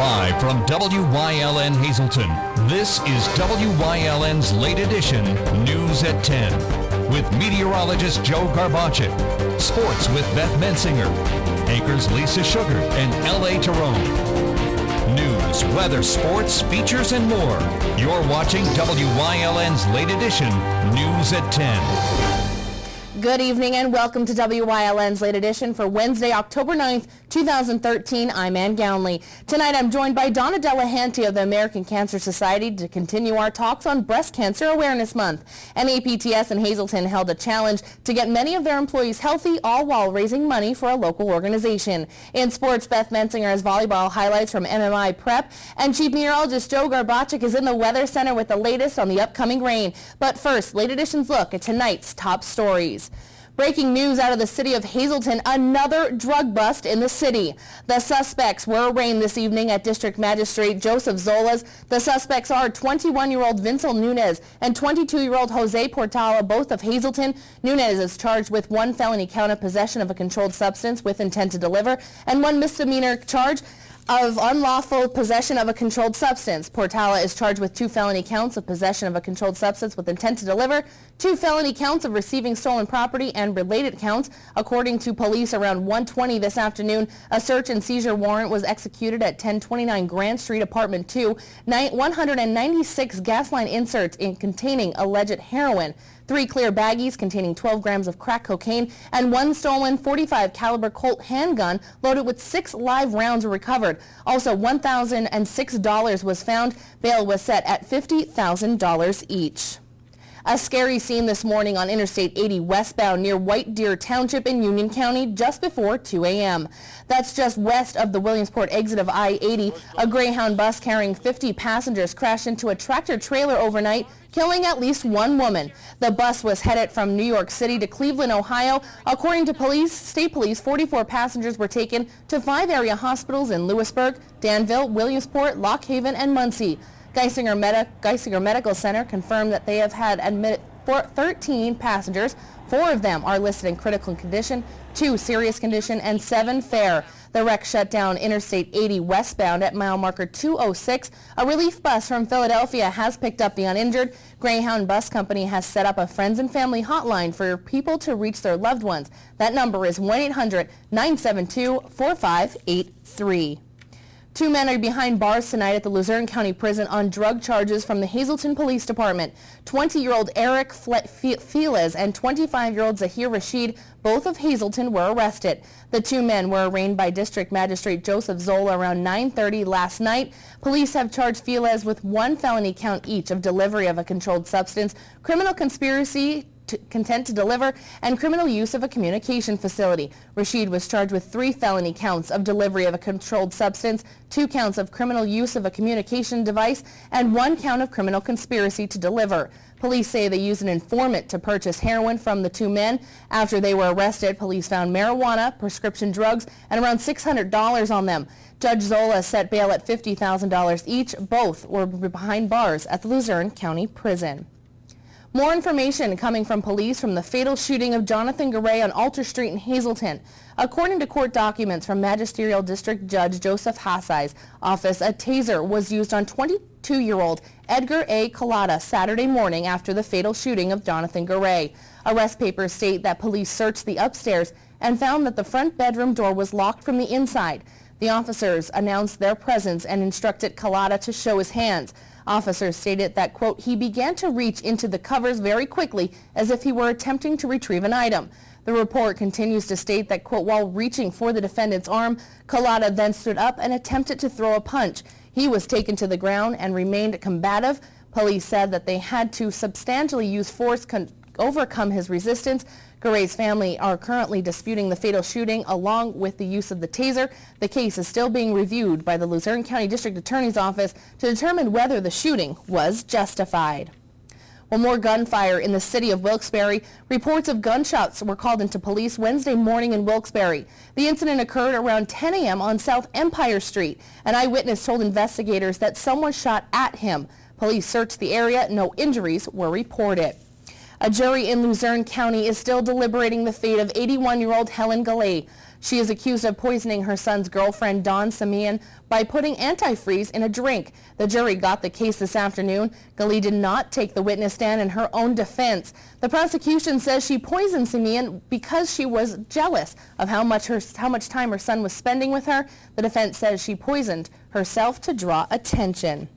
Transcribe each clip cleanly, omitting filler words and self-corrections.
Live from WYLN Hazleton, this is WYLN's late edition News at 10 with meteorologist Joe Garbacek, sports with Beth Mensinger, anchors Lisa Sugar and L.A. Tyrone. News, weather, sports, features, and more. You're watching WYLN's late edition News at 10. Good evening and welcome to WYLN's late edition for Wednesday, October 9th, 2013. I'm Ann Gownley. Tonight I'm joined by Donna Delahanty of the American Cancer Society to continue our talks on Breast Cancer Awareness Month. And APTS in Hazleton held a challenge to get many of their employees healthy, all while raising money for a local organization. In sports, Beth Mensinger has volleyball highlights from MMI Prep, and Chief Meteorologist Joe Garbacek is in the Weather Center with the latest on the upcoming rain. But first, late edition's look at tonight's top stories. Breaking news out of the city of Hazleton, another drug bust in the city. The suspects were arraigned this evening at District Magistrate Joseph Zola's. The suspects are 21-year-old Vincent Nunez and 22-year-old Jose Portala, both of Hazleton. Nunez is charged with one felony count of possession of a controlled substance with intent to deliver and one misdemeanor charge of unlawful possession of a controlled substance. Portala is charged with two felony counts of possession of a controlled substance with intent to deliver, two felony counts of receiving stolen property, and related counts. According to police, around 1:20 this afternoon, a search and seizure warrant was executed at 1029 Grand Street, Apartment 2. 196 gas line inserts containing alleged heroin, 3 clear baggies containing 12 grams of crack cocaine, and one stolen .45 caliber Colt handgun loaded with 6 live rounds were recovered. Also, $1,006 was found. Bail was set at $50,000 each. A scary scene this morning on Interstate 80 westbound near White Deer Township in Union County just before 2 a.m. That's just west of the Williamsport exit of I-80. A Greyhound bus carrying 50 passengers crashed into a tractor trailer overnight, killing at least one woman. The bus was headed from New York City to Cleveland, Ohio. According to police, state police, 44 passengers were taken to 5 area hospitals in Lewisburg, Danville, Williamsport, Lock Haven, and Muncie. Geisinger Medical Center confirmed that they have had admitted 13 passengers. 4 of them are listed in critical condition, 2 serious condition, and 7 fair. The wreck shut down Interstate 80 westbound at mile marker 206. A relief bus from Philadelphia has picked up the uninjured. Greyhound Bus Company has set up a friends and family hotline for people to reach their loved ones. That number is 1-800-972-4583. 2 men are behind bars tonight at the Luzerne County Prison on drug charges from the Hazleton Police Department. 20-year-old Eric Felez and 25-year-old Zahir Rashid, both of Hazleton, were arrested. The 2 men were arraigned by District Magistrate Joseph Zola around 9:30 last night. Police have charged Felez with 1 felony count each of delivery of a controlled substance, criminal conspiracy, intent to deliver, and criminal use of a communication facility. Rashid was charged with 3 felony counts of delivery of a controlled substance, 2 counts of criminal use of a communication device, and 1 count of criminal conspiracy to deliver. Police say they used an informant to purchase heroin from the 2 men. After they were arrested, police found marijuana, prescription drugs, and around $600 on them. Judge Zola set bail at $50,000 each. Both were behind bars at the Luzerne County Prison. More information coming from police from the fatal shooting of Jonathan Garay on Alter Street in Hazleton. According to court documents from Magisterial District Judge Joseph Hassai's office, a taser was used on 22-year-old Edgar A. Collada Saturday morning after the fatal shooting of Jonathan Garay. Arrest papers state that police searched the upstairs and found that the front bedroom door was locked from the inside. The officers announced their presence and instructed Collada to show his hands. Officers stated that, quote, he began to reach into the covers very quickly as if he were attempting to retrieve an item. The report continues to state that, quote, while reaching for the defendant's arm, Collada then stood up and attempted to throw a punch. He was taken to the ground and remained combative. Police said that they had to substantially use force to overcome his resistance. Garay's family are currently disputing the fatal shooting along with the use of the taser. The case is still being reviewed by the Luzerne County District Attorney's Office to determine whether the shooting was justified. Well, more gunfire in the city of Wilkes-Barre. Reports of gunshots were called into police Wednesday morning in Wilkes-Barre. The incident occurred around 10 a.m. on South Empire Street. An eyewitness told investigators that someone shot at him. Police searched the area. No injuries were reported. A jury in Luzerne County is still deliberating the fate of 81-year-old Helen Galay. She is accused of poisoning her son's girlfriend, Dawn Simeon, by putting antifreeze in a drink. The jury got the case this afternoon. Gali did not take the witness stand in her own defense. The prosecution says she poisoned Simeon because she was jealous of how much time her son was spending with her. The defense says she poisoned herself to draw attention.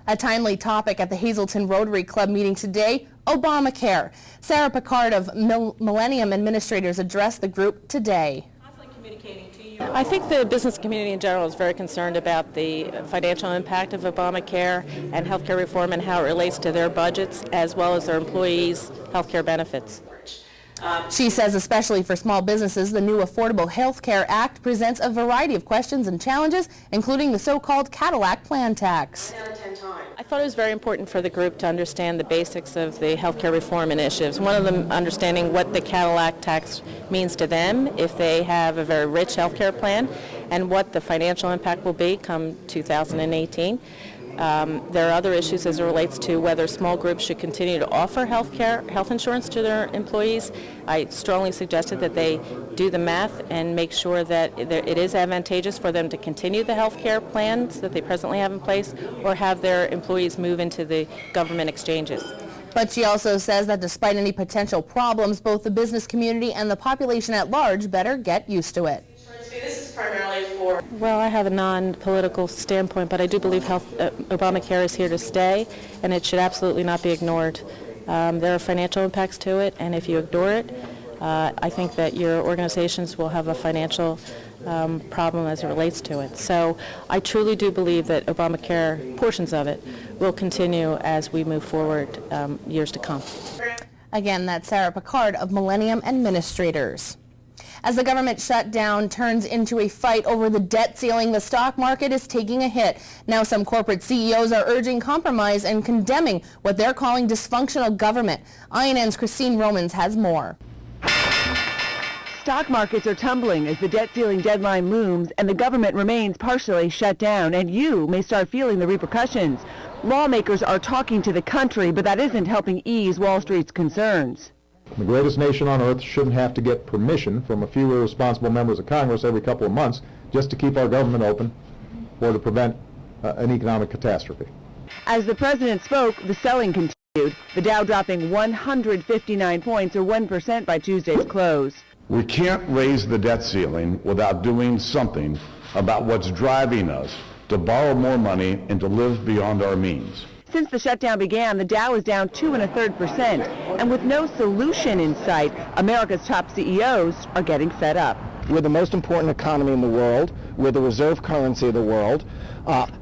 A timely topic at the Hazleton Rotary Club meeting today, Obamacare. Sarah Picard of Millennium Administrators addressed the group today. I think the business community in general is very concerned about the financial impact of Obamacare and healthcare reform and how it relates to their budgets as well as their employees' healthcare benefits. She says especially for small businesses, the new Affordable Health Care Act presents a variety of questions and challenges, including the so-called Cadillac plan tax. I thought it was very important for the group to understand the basics of the healthcare reform initiatives. One of them understanding what the Cadillac tax means to them if they have a very rich healthcare plan and what the financial impact will be come 2018. There are other issues as it relates to whether small groups should continue to offer health insurance to their employees. I strongly suggested that they do the math and make sure that it is advantageous for them to continue the health care plans that they presently have in place or have their employees move into the government exchanges. But she also says that despite any potential problems, both the business community and the population at large better get used to it. This is primarily for... Well, I have a non-political standpoint, but I do believe Obamacare is here to stay, and it should absolutely not be ignored. There are financial impacts to it, and if you ignore it, I think that your organizations will have a financial problem as it relates to it. So I truly do believe that Obamacare, portions of it, will continue as we move forward years to come. Again, that's Sarah Picard of Millennium Administrators. As the government shutdown turns into a fight over the debt ceiling, the stock market is taking a hit. Now some corporate CEOs are urging compromise and condemning what they're calling dysfunctional government. INN's Christine Romans has more. Stock markets are tumbling as the debt ceiling deadline looms and the government remains partially shut down, and you may start feeling the repercussions. Lawmakers are talking to the country, but that isn't helping ease Wall Street's concerns. The greatest nation on earth shouldn't have to get permission from a few irresponsible members of Congress every couple of months just to keep our government open or to prevent an economic catastrophe. As the president spoke, the selling continued, the Dow dropping 159 points or 1% by Tuesday's close. We can't raise the debt ceiling without doing something about what's driving us to borrow more money and to live beyond our means. Since the shutdown began, the Dow is down 2.33%, and with no solution in sight, America's top CEOs are getting fed up. We're the most important economy in the world. We're the reserve currency of the world.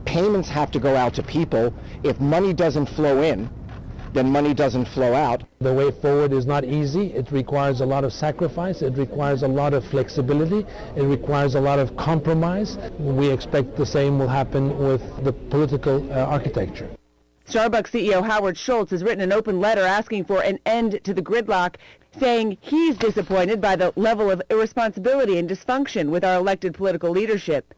Payments have to go out to people. If money doesn't flow in, then money doesn't flow out. The way forward is not easy. It requires a lot of sacrifice. It requires a lot of flexibility. It requires a lot of compromise. We expect the same will happen with the political architecture. Starbucks CEO Howard Schultz has written an open letter asking for an end to the gridlock, saying he's disappointed by the level of irresponsibility and dysfunction with our elected political leadership.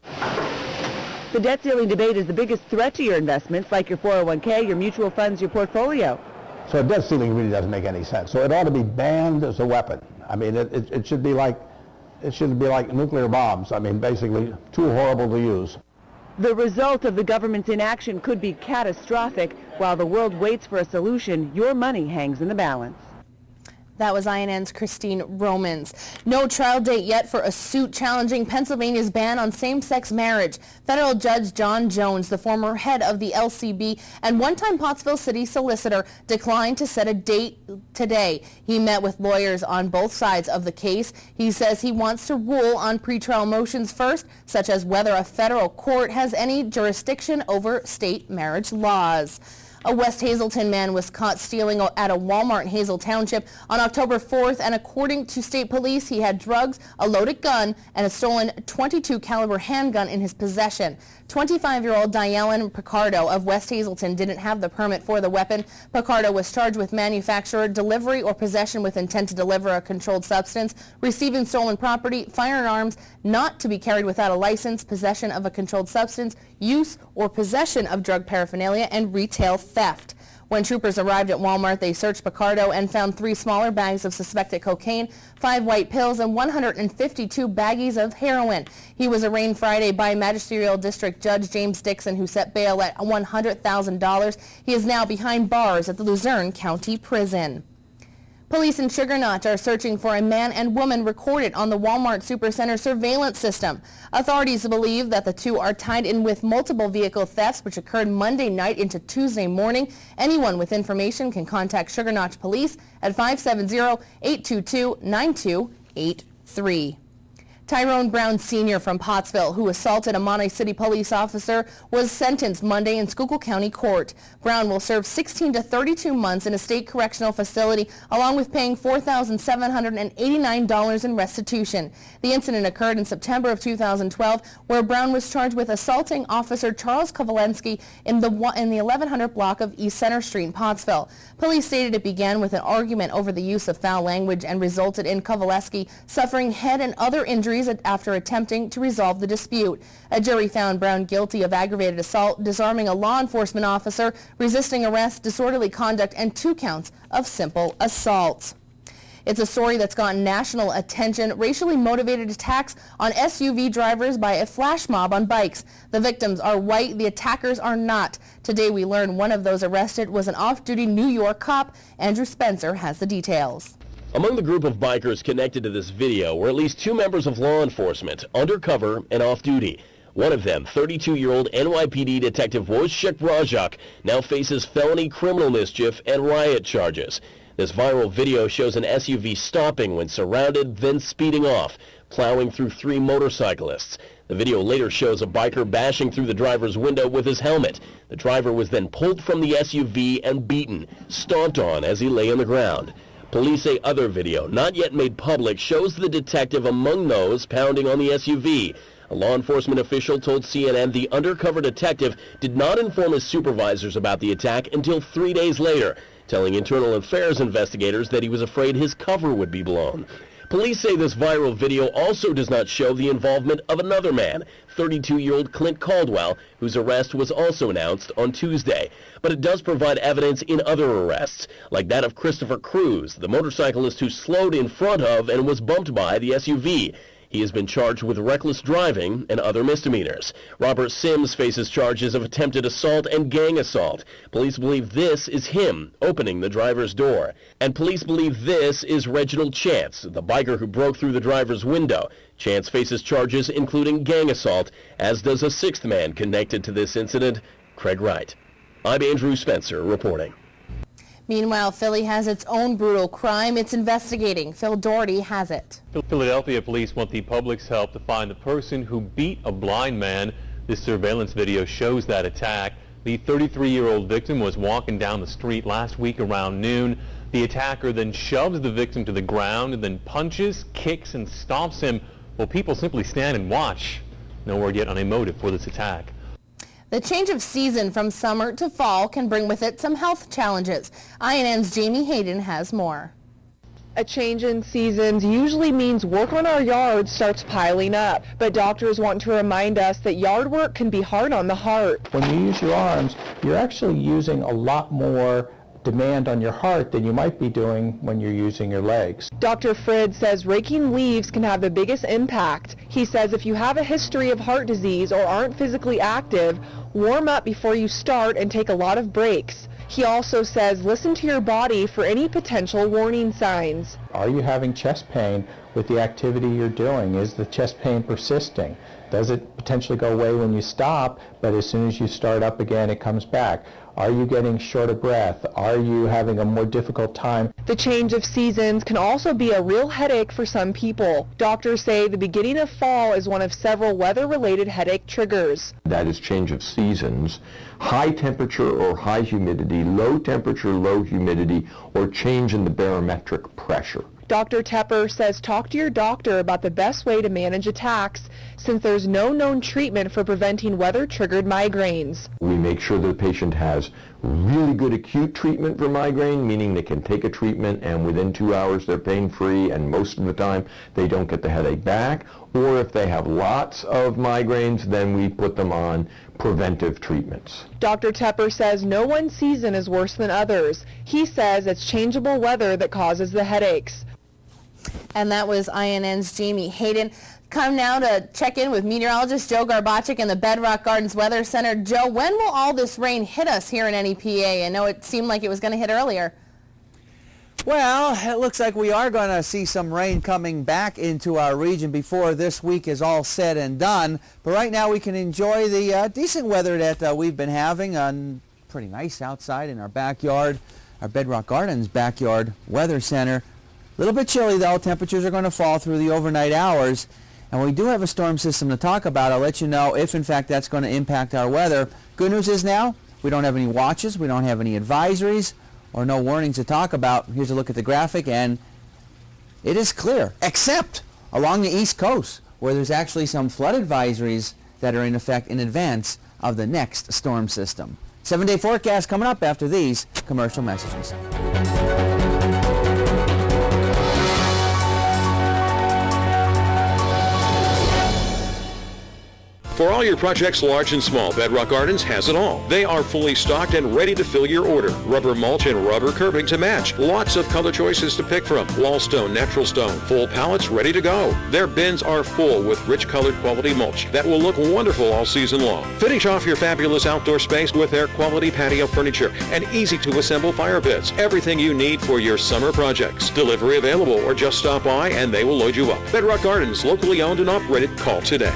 The debt ceiling debate is the biggest threat to your investments, like your 401k, your mutual funds, your portfolio. So a debt ceiling really doesn't make any sense. So it ought to be banned as a weapon. I mean, it should be like nuclear bombs. I mean, basically too horrible to use. The result of the government's inaction could be catastrophic. While the world waits for a solution, your money hangs in the balance. That was INN's Christine Romans. No trial date yet for a suit challenging Pennsylvania's ban on same-sex marriage. Federal Judge John Jones, the former head of the LCB and one-time Pottsville City solicitor, declined to set a date today. He met with lawyers on both sides of the case. He says he wants to rule on pretrial motions first, such as whether a federal court has any jurisdiction over state marriage laws. A West Hazleton man was caught stealing at a Walmart in Hazel Township on October 4th, and according to state police, he had drugs, a loaded gun, and a stolen .22 caliber handgun in his possession. 25-year-old Diellen Picardo of West Hazleton didn't have the permit for the weapon. Picardo was charged with manufacture, delivery, or possession with intent to deliver a controlled substance, receiving stolen property, firearms not to be carried without a license, possession of a controlled substance, use or possession of drug paraphernalia, and retail theft. When troopers arrived at Walmart, they searched Picardo and found 3 smaller bags of suspected cocaine, 5 white pills, and 152 baggies of heroin. He was arraigned Friday by Magisterial District Judge James Dixon, who set bail at $100,000. He is now behind bars at the Luzerne County Prison. Police in Sugar Notch are searching for a man and woman recorded on the Walmart Supercenter surveillance system. Authorities believe that the two are tied in with multiple vehicle thefts which occurred Monday night into Tuesday morning. Anyone with information can contact Sugar Notch Police at 570-822-9283. Tyrone Brown Sr. from Pottsville, who assaulted a Monterey City police officer, was sentenced Monday in Schuylkill County Court. Brown will serve 16 to 32 months in a state correctional facility, along with paying $4,789 in restitution. The incident occurred in September of 2012, where Brown was charged with assaulting Officer Charles Kovalensky in the 1100 block of East Center Street in Pottsville. Police stated it began with an argument over the use of foul language and resulted in Kovalensky suffering head and other injuries after attempting to resolve the dispute. A jury found Brown guilty of aggravated assault, disarming a law enforcement officer, resisting arrest, disorderly conduct, and 2 counts of simple assault. It's a story that's gotten national attention: racially motivated attacks on SUV drivers by a flash mob on bikes. The victims are white, the attackers are not. Today we learned one of those arrested was an off-duty New York cop. Andrew Spencer has the details. Among the group of bikers connected to this video were at least 2 members of law enforcement, undercover and off-duty. One of them, 32-year-old NYPD Detective Wojciech Rajak, now faces felony criminal mischief and riot charges. This viral video shows an SUV stopping when surrounded, then speeding off, plowing through 3 motorcyclists. The video later shows a biker bashing through the driver's window with his helmet. The driver was then pulled from the SUV and beaten, stomped on as he lay on the ground. Police say other video, not yet made public, shows the detective among those pounding on the SUV. A law enforcement official told CNN the undercover detective did not inform his supervisors about the attack until 3 days later, telling internal affairs investigators that he was afraid his cover would be blown. Police say this viral video also does not show the involvement of another man, 32-year-old Clint Caldwell, whose arrest was also announced on Tuesday. But it does provide evidence in other arrests, like that of Christopher Cruz, the motorcyclist who slowed in front of and was bumped by the SUV. He has been charged with reckless driving and other misdemeanors. Robert Sims faces charges of attempted assault and gang assault. Police believe this is him opening the driver's door. And police believe this is Reginald Chance, the biker who broke through the driver's window. Chance faces charges including gang assault, as does a 6th man connected to this incident, Craig Wright. I'm Andrew Spencer reporting. Meanwhile, Philly has its own brutal crime it's investigating. Phil Doherty has it. Philadelphia police want the public's help to find the person who beat a blind man. This surveillance video shows that attack. The 33-year-old victim was walking down the street last week around noon. The attacker then shoves the victim to the ground and then punches, kicks, and stomps him while people simply stand and watch. No word yet on a motive for this attack. The change of season from summer to fall can bring with it some health challenges. INN's Jamie Hayden has more. A change in seasons usually means work on our yards starts piling up, but doctors want to remind us that yard work can be hard on the heart. When you use your arms, you're actually using a lot more demand on your heart than you might be doing when you're using your legs. Dr. Frid says raking leaves can have the biggest impact. He says if you have a history of heart disease or aren't physically active, warm up before you start and take a lot of breaks. He also says listen to your body for any potential warning signs. Are you having chest pain with the activity you're doing? Is the chest pain persisting? Does it potentially go away when you stop, but as soon as you start up again, it comes back? Are you getting short of breath? Are you having a more difficult time? The change of seasons can also be a real headache for some people. Doctors say the beginning of fall is one of several weather-related headache triggers. That is change of seasons, high temperature or high humidity, low temperature, low humidity, or change in the barometric pressure. Dr. Tepper says talk to your doctor about the best way to manage attacks, since there's no known treatment for preventing weather-triggered migraines. We make sure the patient has really good acute treatment for migraine, meaning they can take a treatment and within 2 hours they're pain-free and most of the time they don't get the headache back. or if they have lots of migraines, then we put them on preventive treatments. Dr. Tepper says no one season is worse than others. He says it's changeable weather that causes the headaches. And that was INN's Jamie Hayden. Come now to check in with meteorologist Joe Garbaczyk in the Bedrock Gardens Weather Center. Joe, when will all this rain hit us here in NEPA? I know it seemed like it was going to hit earlier. Well, it looks like we are going to see some rain coming back into our region before this week is all said and done. But right now we can enjoy the decent weather that we've been having. Pretty nice outside in our backyard, our Bedrock Gardens Backyard Weather Center. A little bit chilly though. Temperatures are going to fall through the overnight hours. And we do have a storm system to talk about. I'll let you know if in fact that's going to impact our weather. Good news is now we don't have any watches, we don't have any advisories, or no warnings to talk about. Here's a look at the graphic, and it is clear, except along the East Coast, where there's actually some flood advisories that are in effect in advance of the next storm system. 7-day forecast coming up after these commercial messages. For all your projects, large and small, Bedrock Gardens has it all. They are fully stocked and ready to fill your order. Rubber mulch and rubber curbing to match. Lots of color choices to pick from. Wall stone, natural stone, full pallets ready to go. Their bins are full with rich colored quality mulch that will look wonderful all season long. Finish off your fabulous outdoor space with their quality patio furniture and easy to assemble fire pits. Everything you need for your summer projects. Delivery available, or just stop by and they will load you up. Bedrock Gardens, locally owned and operated. Call today.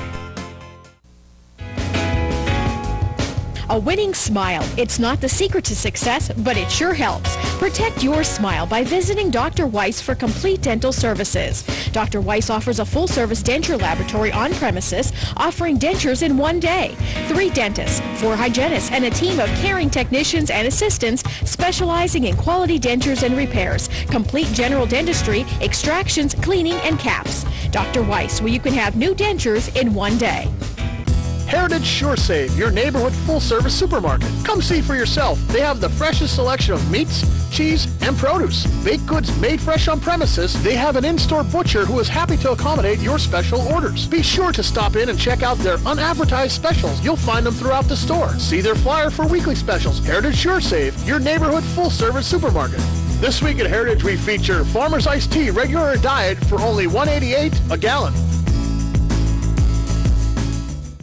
A winning smile. It's not the secret to success, but it sure helps. Protect your smile by visiting Dr. Weiss for complete dental services. Dr. Weiss offers a full-service denture laboratory on premises, offering dentures in one day. 3 dentists, 4 hygienists, and a team of caring technicians and assistants specializing in quality dentures and repairs, complete general dentistry, extractions, cleaning, and caps. Dr. Weiss, where you can have new dentures in one day. Heritage SureSave, your neighborhood full-service supermarket. Come see for yourself. They have the freshest selection of meats, cheese, and produce. Baked goods made fresh on premises. They have an in-store butcher who is happy to accommodate your special orders. Be sure to stop in and check out their unadvertised specials. You'll find them throughout the store. See their flyer for weekly specials. Heritage SureSave, your neighborhood full-service supermarket. This week at Heritage, we feature Farmer's Iced Tea Regular Diet for only $1.88 a gallon.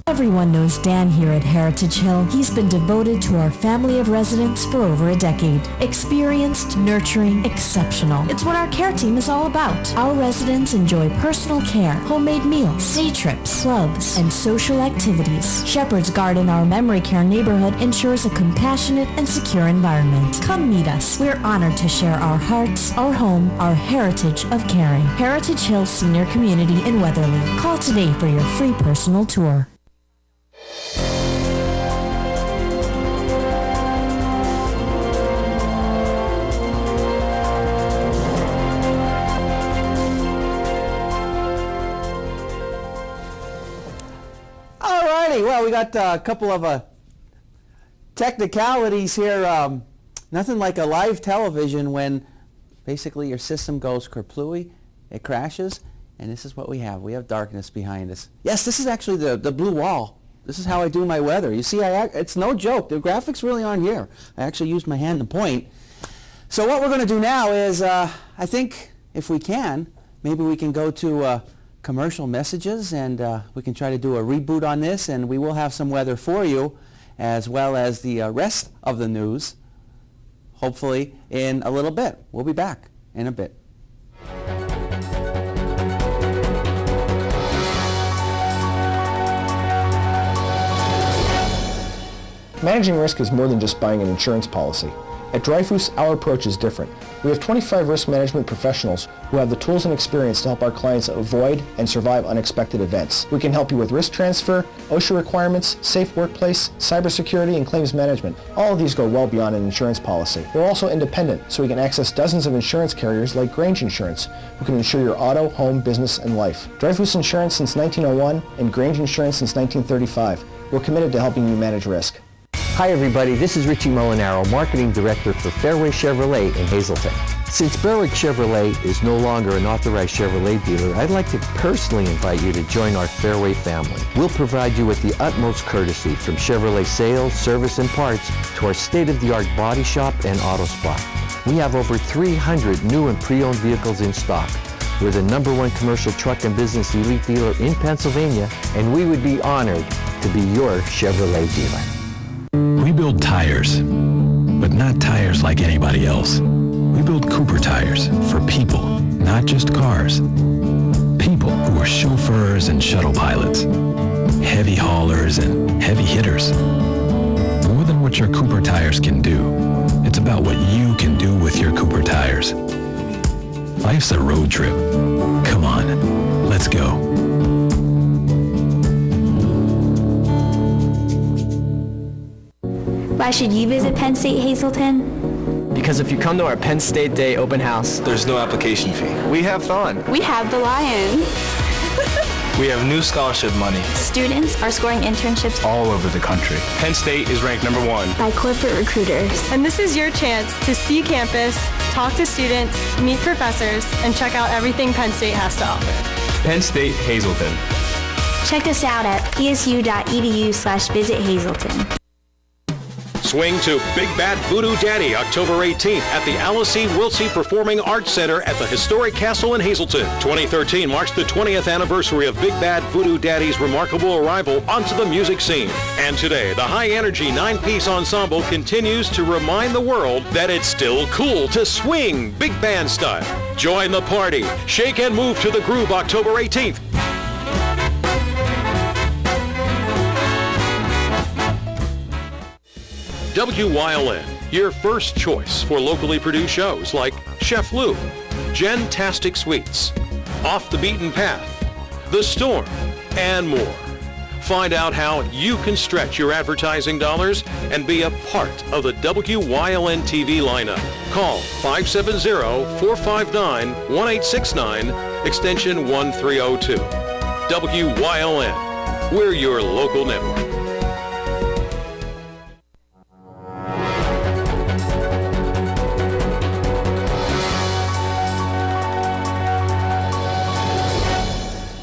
Everyone knows Dan here at Heritage Hill. He's been devoted to our family of residents for over a decade. Experienced, nurturing, exceptional. It's what our care team is all about. Our residents enjoy personal care, homemade meals, day trips, clubs, and social activities. Shepherd's Garden, our memory care neighborhood, ensures a compassionate and secure environment. Come meet us. We're honored to share our hearts, our home, our heritage of caring. Heritage Hill Senior Community in Weatherly. Call today for your free personal tour. Well, we got a couple of technicalities here. Nothing like a live television when basically your system goes kerplooey, it crashes, and this is what we have. We have darkness behind us. Yes, this is actually the blue wall. This is how I do my weather. You see, it's no joke. The graphics really aren't here. I actually used my hand to point. So what we're going to do now is, I think if we can, maybe we can go to commercial messages, and we can try to do a reboot on this, and we will have some weather for you as well as the rest of the news, hopefully in a little bit. We'll be back in a bit. Managing risk is more than just buying an insurance policy. At Dreyfus, our approach is different. We have 25 risk management professionals who have the tools and experience to help our clients avoid and survive unexpected events. We can help you with risk transfer, OSHA requirements, safe workplace, cybersecurity, and claims management. All of these go well beyond an insurance policy. We're also independent, so we can access dozens of insurance carriers like Grange Insurance, who can insure your auto, home, business, and life. Dreyfus Insurance since 1901 and Grange Insurance since 1935. We're committed to helping you manage risk. Hi everybody, this is Richie Molinaro, Marketing Director for Fairway Chevrolet in Hazleton. Since Berwick Chevrolet is no longer an authorized Chevrolet dealer, I'd like to personally invite you to join our Fairway family. We'll provide you with the utmost courtesy from Chevrolet sales, service, and parts to our state-of-the-art body shop and auto spot. We have over 300 new and pre-owned vehicles in stock. We're the #1 commercial truck and business elite dealer in Pennsylvania, and we would be honored to be your Chevrolet dealer. We build tires, but not tires like anybody else. We build Cooper tires for people, not just cars. People who are chauffeurs and shuttle pilots, heavy haulers and heavy hitters. More than what your Cooper tires can do, it's about what you can do with your Cooper tires. Life's a road trip. Come on, let's go. Why should you visit Penn State Hazleton? Because if you come to our Penn State Day open house, there's no application fee. We have fun. We have the Lion. We have new scholarship money. Students are scoring internships all over the country. Penn State is ranked #1 by corporate recruiters. And this is your chance to see campus, talk to students, meet professors, and check out everything Penn State has to offer. Penn State Hazleton. Check us out at psu.edu/visit Hazleton. Swing to Big Bad Voodoo Daddy October 18th at the Alice E. Wiltsey Performing Arts Center at the historic castle in Hazleton. 2013 marks the 20th anniversary of Big Bad Voodoo Daddy's remarkable arrival onto the music scene. And today, the high-energy 9-piece ensemble continues to remind the world that it's still cool to swing big band style. Join the party. Shake and move to the groove October 18th. WYLN, your first choice for locally produced shows like Chef Lou, Jen-tastic Sweets, Off the Beaten Path, The Storm, and more. Find out how you can stretch your advertising dollars and be a part of the WYLN TV lineup. Call 570-459-1869, extension 1302. WYLN, we're your local network.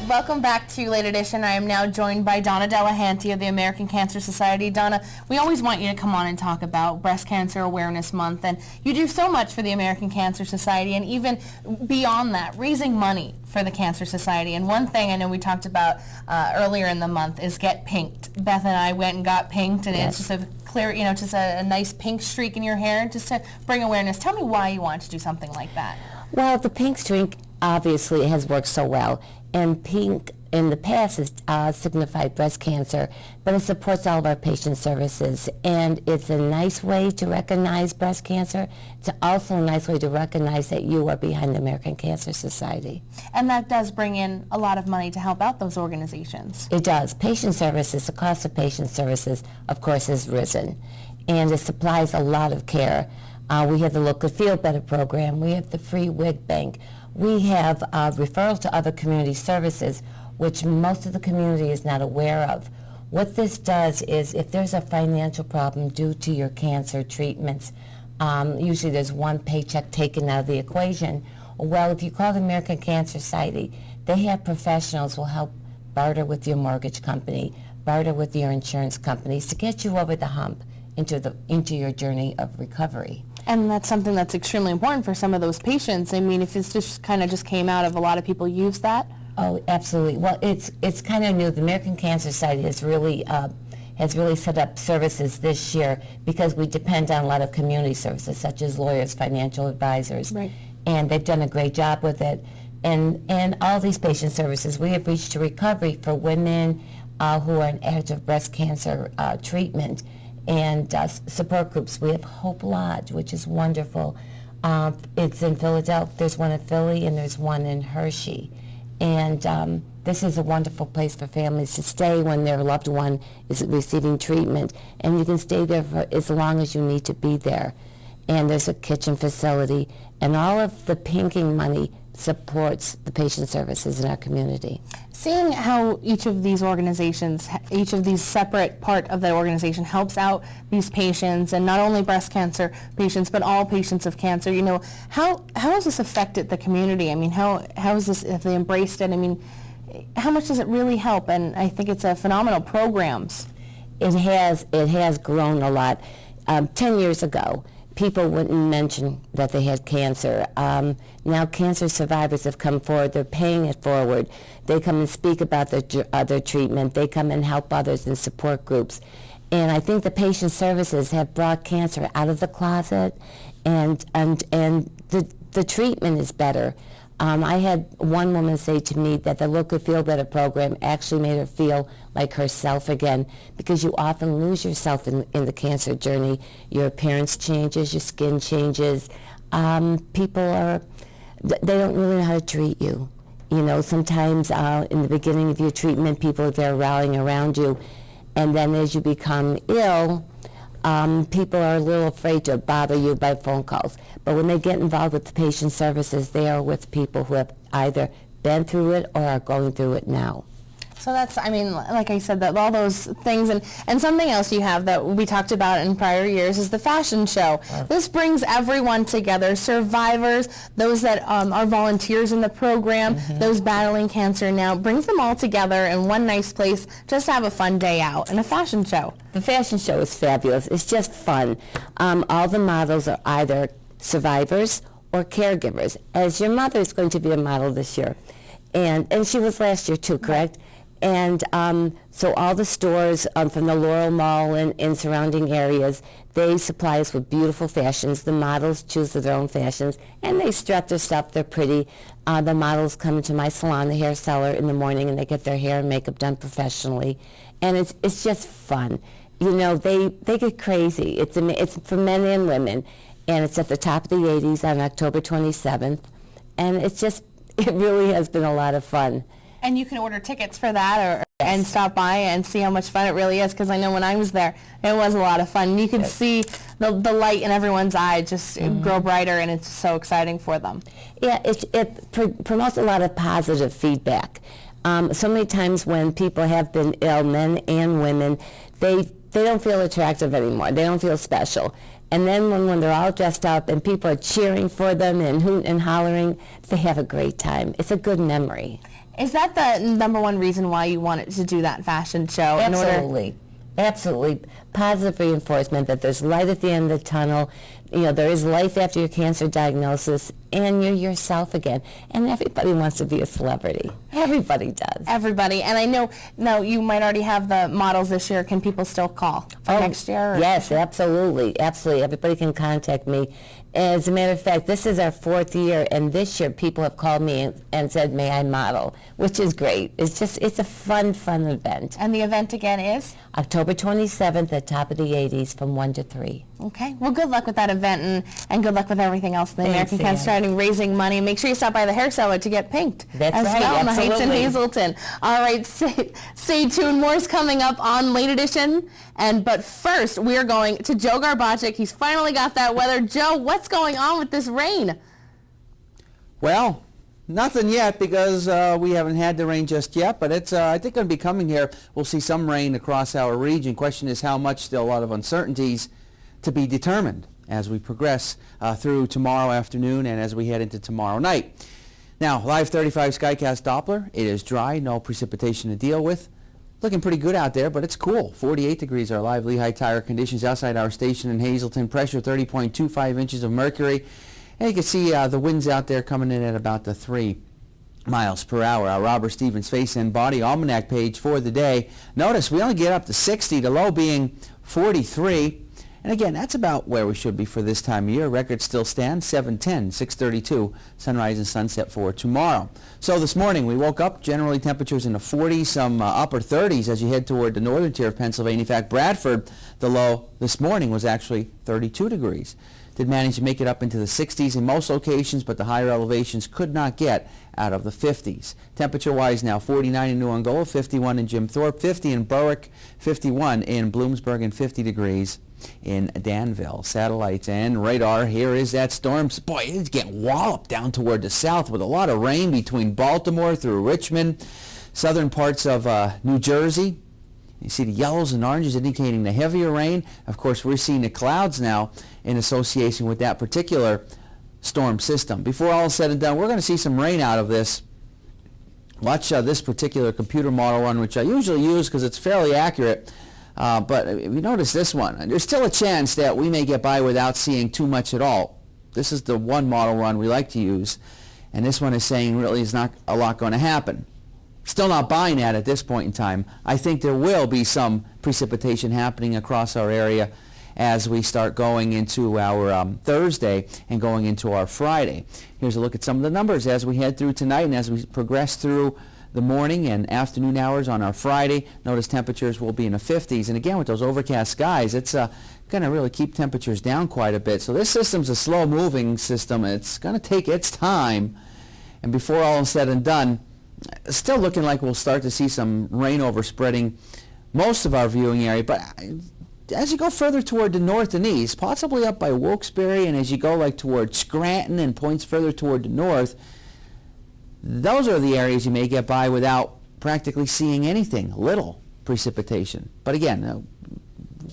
Welcome back to Late Edition. I am now joined by Donna Delahanty of the American Cancer Society. Donna, we always want you to come on and talk about Breast Cancer Awareness Month, and you do so much for the American Cancer Society, and even beyond that, raising money for the Cancer Society. And one thing I know we talked about earlier in the month is Get Pinked. Beth and I went and got pinked, and it's just a clear, just a nice pink streak in your hair, just to bring awareness. Tell me why you want to do something like that. Well, the pink streak obviously has worked so well. And pink in the past has signified breast cancer, but it supports all of our patient services. And it's a nice way to recognize breast cancer. It's also a nice way to recognize that you are behind the American Cancer Society. And that does bring in a lot of money to help out those organizations. It does. Patient services, the cost of patient services, of course, has risen. And it supplies a lot of care. We have the local Feel Better program. We have the free wig bank. We have referrals to other community services, which most of the community is not aware of. What this does is if there's a financial problem due to your cancer treatments, usually there's one paycheck taken out of the equation. Well, if you call the American Cancer Society, they have professionals who will help barter with your mortgage company, barter with your insurance companies to get you over the hump into your journey of recovery. And that's something that's extremely important for some of those patients. I mean, if it's just kind of just came out of a lot of people use that. Oh, absolutely. Well, it's kind of new. The American Cancer Society has really set up services this year because we depend on a lot of community services such as lawyers, financial advisors. Right. And they've done a great job with it. And all these patient services, we have reached to recovery for women who are in active breast cancer treatment. And support groups. We have Hope Lodge, which is wonderful. It's in Philadelphia. There's one in Philly, and there's one in Hershey. And this is a wonderful place for families to stay when their loved one is receiving treatment. And you can stay there for as long as you need to be there. And there's a kitchen facility. And all of the pinking money supports the patient services in our community. Seeing how each of these organizations, each of these separate part of the organization helps out these patients, and not only breast cancer patients, but all patients of cancer, you know, how has this affected the community? I mean, how is this, if they embraced it, I mean, how much does it really help? And I think it's a phenomenal programs. It has grown a lot. 10 years ago, people wouldn't mention that they had cancer. Now cancer survivors have come forward. They're paying it forward. They come and speak about their treatment. They come and help others in support groups. And I think the patient services have brought cancer out of the closet, and the treatment is better. I had one woman say to me that the Look Good Feel Better program actually made her feel like herself again, because you often lose yourself in the cancer journey. Your appearance changes, your skin changes. People they don't really know how to treat you. You know, sometimes in the beginning of your treatment, people are there rallying around you, and then as you become ill, people are a little afraid to bother you by phone calls. But when they get involved with the patient services, they are with people who have either been through it or are going through it now. So that's, I mean, like I said, that all those things, and something else you have that we talked about in prior years is the fashion show. This brings everyone together, survivors, those that are volunteers in the program, those battling cancer now, brings them all together in one nice place just to have a fun day out and a fashion show. The fashion show is fabulous. It's just fun. All the models are either survivors or caregivers, as your mother is going to be a model this year. And she was last year too, correct? And so all the stores from the Laurel Mall and surrounding areas, they supply us with beautiful fashions. The models choose their own fashions, and they strut their stuff. They're pretty. The models come to my salon, the hair seller, in the morning, and they get their hair and makeup done professionally. And it's just fun. You know, they get crazy. It's for men and women, and it's at the top of the 80s on October 27th. And it really has been a lot of fun. And you can order tickets for that and stop by and see how much fun it really is, because I know when I was there, it was a lot of fun. You can see the light in everyone's eye just grow brighter, and it's so exciting for them. Yeah, it promotes a lot of positive feedback. So many times when people have been ill, men and women, they don't feel attractive anymore. They don't feel special. And then when they're all dressed up and people are cheering for them and hooting and hollering, they have a great time. It's a good memory. Is that the number one reason why you wanted to do that fashion show? Absolutely. Absolutely. Positive reinforcement that there's light at the end of the tunnel. You know, there is life after your cancer diagnosis, and you're yourself again. And everybody wants to be a celebrity. Everybody does. Everybody. And I know now you might already have the models this year. Can people still call for next year? Yes, absolutely. Absolutely. Everybody can contact me. As a matter of fact, this is our 4th year, and this year people have called me and said, may I model, which is great. It's a fun event. And the event again is? October 27th at top of the 80s from 1 to 3. Okay. Well, good luck with that event, and good luck with everything else in the American Cancer Society, raising money. And make sure you stop by the hair seller to get pinked. That's as right, well in the absolutely. Heights in Hazleton. All right, stay tuned. More's coming up on Late Edition. But first, we are going to Joe Garbaczyk. He's finally got that weather. Joe, what's going on with this rain? Well, nothing yet, because we haven't had the rain just yet, but it's I think going to be coming here. We'll see some rain across our region. Question is how much. Still a lot of uncertainties to be determined as we progress through tomorrow afternoon and as we head into tomorrow night. Now, Live 35 Skycast Doppler. It is dry, no precipitation to deal with. Looking pretty good out there, but it's cool. 48 degrees are live Lehigh Tire conditions outside our station in Hazleton. Pressure 30.25 inches of mercury. And you can see the winds out there coming in at about the 3 miles per hour. Our Robert Stevens Face and Body Almanac page for the day. Notice we only get up to 60, the low being 43. And again, that's about where we should be for this time of year. Records still stand, 7:10, 6:32, sunrise and sunset for tomorrow. So this morning we woke up, generally temperatures in the 40s, some upper 30s as you head toward the northern tier of Pennsylvania. In fact, Bradford, the low this morning was actually 32 degrees. Did manage to make it up into the 60s in most locations, but the higher elevations could not get out of the 50s. Temperature-wise now 49 in New Angola, 51 in Jim Thorpe, 50 in Berwick, 51 in Bloomsburg, and 50 degrees in Danville. Satellites and radar. Here is that storm. Boy, it's getting walloped down toward the south with a lot of rain between Baltimore through Richmond. southern parts of New Jersey. You see the yellows and oranges indicating the heavier rain. Of course, we're seeing the clouds now in association with that particular storm system. Before all is said and done, we're going to see some rain out of this. Watch this particular computer model run, which I usually use because it's fairly accurate. But if you notice this one, there's still a chance that we may get by without seeing too much at all. This is the one model run we like to use. And this one is saying really is not a lot going to happen. Still not buying that at this point in time. I think there will be some precipitation happening across our area as we start going into our Thursday and going into our Friday. Here's a look at some of the numbers as we head through tonight and as we progress through the morning and afternoon hours on our Friday. Notice temperatures will be in the 50s. And again, with those overcast skies, it's going to really keep temperatures down quite a bit. So this system's a slow-moving system. It's going to take its time. And before all is said and done, still looking like we'll start to see some rain overspreading most of our viewing area. But as you go further toward the north and east, possibly up by Wilkes-Barre, and as you go like toward Scranton and points further toward the north, those are the areas you may get by without practically seeing anything, little precipitation. But again,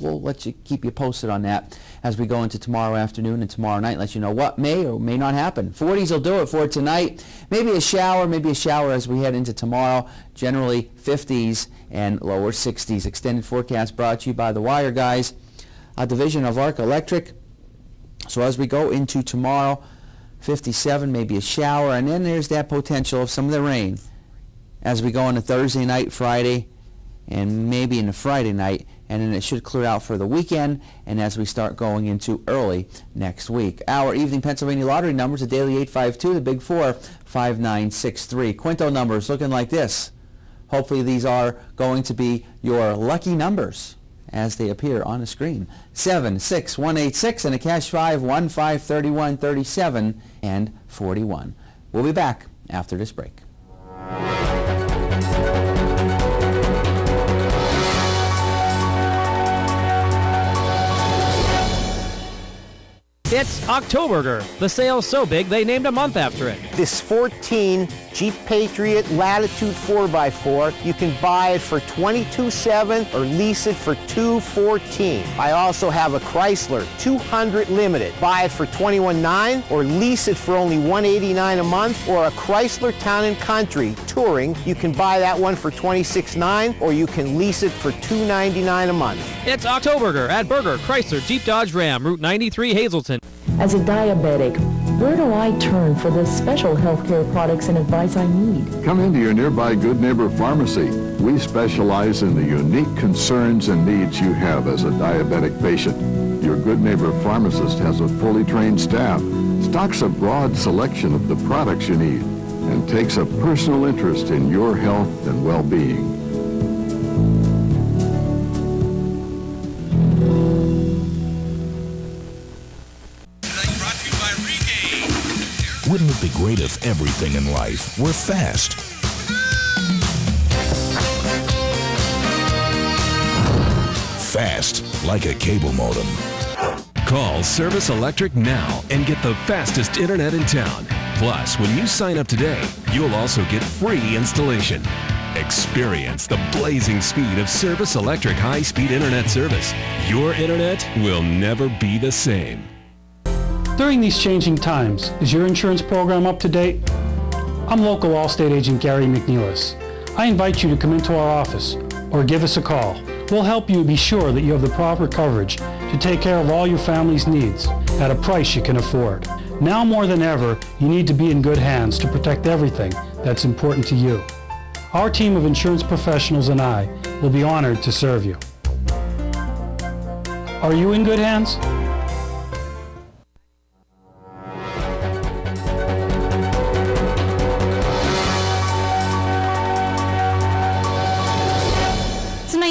we'll keep you posted on that as we go into tomorrow afternoon and tomorrow night, let you know what may or may not happen. 40s will do it for tonight. Maybe a shower as we head into tomorrow. Generally 50s and lower 60s. Extended forecast brought to you by the Wire Guys, a division of Arc Electric. So as we go into tomorrow, 57, maybe a shower, and then there's that potential of some of the rain as we go into Thursday night, Friday, and maybe into Friday night, and then it should clear out for the weekend and as we start going into early next week. Our evening Pennsylvania lottery numbers, the daily 852, the big 4, 5963. Quinto numbers looking like this. Hopefully these are going to be your lucky numbers as they appear on the screen. 7, 6, 1, 8, 6, and a cash 5, 1, 5, 31, 37, and 41. We'll be back after this break. It's Octoberger. The sale's so big they named a month after it. This 14 Jeep Patriot Latitude 4x4, you can buy it for $22,700 or lease it for $214,000. I also have a Chrysler 200 Limited. Buy it for $21,900 or lease it for only $189 a month, or a Chrysler Town & Country Touring. You can buy that one for $26,900 or you can lease it for $299 a month. It's Octoberger at Berger, Chrysler, Jeep, Dodge, Ram, Route 93, Hazleton. As a diabetic, where do I turn for the special healthcare products and advice I need? Come into your nearby Good Neighbor Pharmacy. We specialize in the unique concerns and needs you have as a diabetic patient. Your Good Neighbor pharmacist has a fully trained staff, stocks a broad selection of the products you need, and takes a personal interest in your health and well-being. Wouldn't it be great if everything in life were fast? Fast, like a cable modem. Call Service Electric now and get the fastest internet in town. Plus, when you sign up today, you'll also get free installation. Experience the blazing speed of Service Electric high-speed internet service. Your internet will never be the same. During these changing times, is your insurance program up to date? I'm local Allstate agent Gary McNeilis. I invite you to come into our office or give us a call. We'll help you be sure that you have the proper coverage to take care of all your family's needs at a price you can afford. Now more than ever, you need to be in good hands to protect everything that's important to you. Our team of insurance professionals and I will be honored to serve you. Are you in good hands?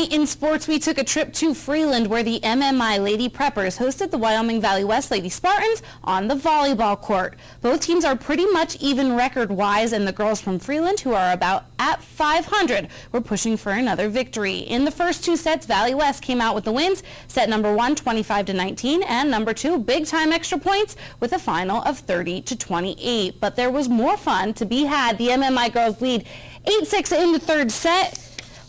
In sports, we took a trip to Freeland where the MMI Lady Preppers hosted the Wyoming Valley West Lady Spartans on the volleyball court. Both teams are pretty much even record-wise, and the girls from Freeland, who are about at 500, were pushing for another victory. In the first two sets, Valley West came out with the wins. Set number 1, 25-19, and number 2, big-time extra points with a final of 30-28. But there was more fun to be had. The MMI girls lead 8-6 in the third set.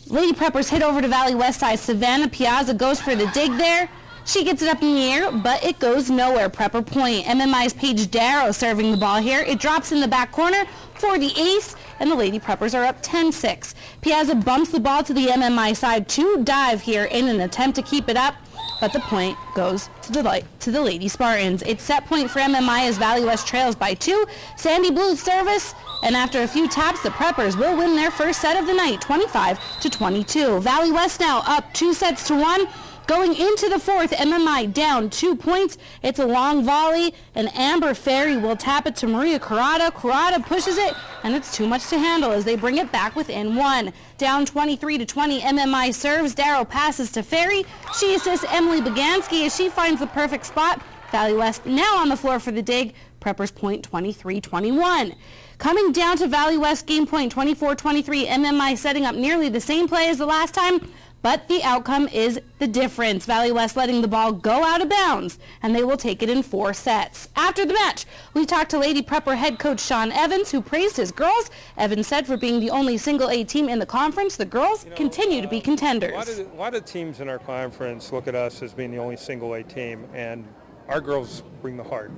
Lady Preppers hit over to Valley West side. Savannah Piazza goes for the dig there. She gets it up in the air, but it goes nowhere. Prepper point. MMI's Paige Darrow serving the ball here. It drops in the back corner for the ace, and the Lady Preppers are up 10-6. Piazza bumps the ball to the MMI side to dive here in an attempt to keep it up, but the point goes to the Lady Spartans. It's set point for MMI as Valley West trails by 2. Sandy Blue's service, and after a few taps, the Preppers will win their first set of the night, 25-22. Valley West now up 2-1. Going into the fourth, MMI down 2 points. It's a long volley, and Amber Ferry will tap it to Maria Carrada. Carrada pushes it, and it's too much to handle as they bring it back within 1. Down 23-20, MMI serves. Darrow passes to Ferry. She assists Emily Bagansky as she finds the perfect spot. Valley West now on the floor for the dig. Preppers point 23-21. Coming down to Valley West game point 24-23, MMI setting up nearly the same play as the last time, but the outcome is the difference. Valley West letting the ball go out of bounds, and they will take it in 4 sets. After the match, we talked to Lady Prepper head coach Sean Evans, who praised his girls. Evans said for being the only single-A team in the conference, the girls continue to be contenders. A lot of teams in our conference look at us as being the only single-A team, and our girls bring the heart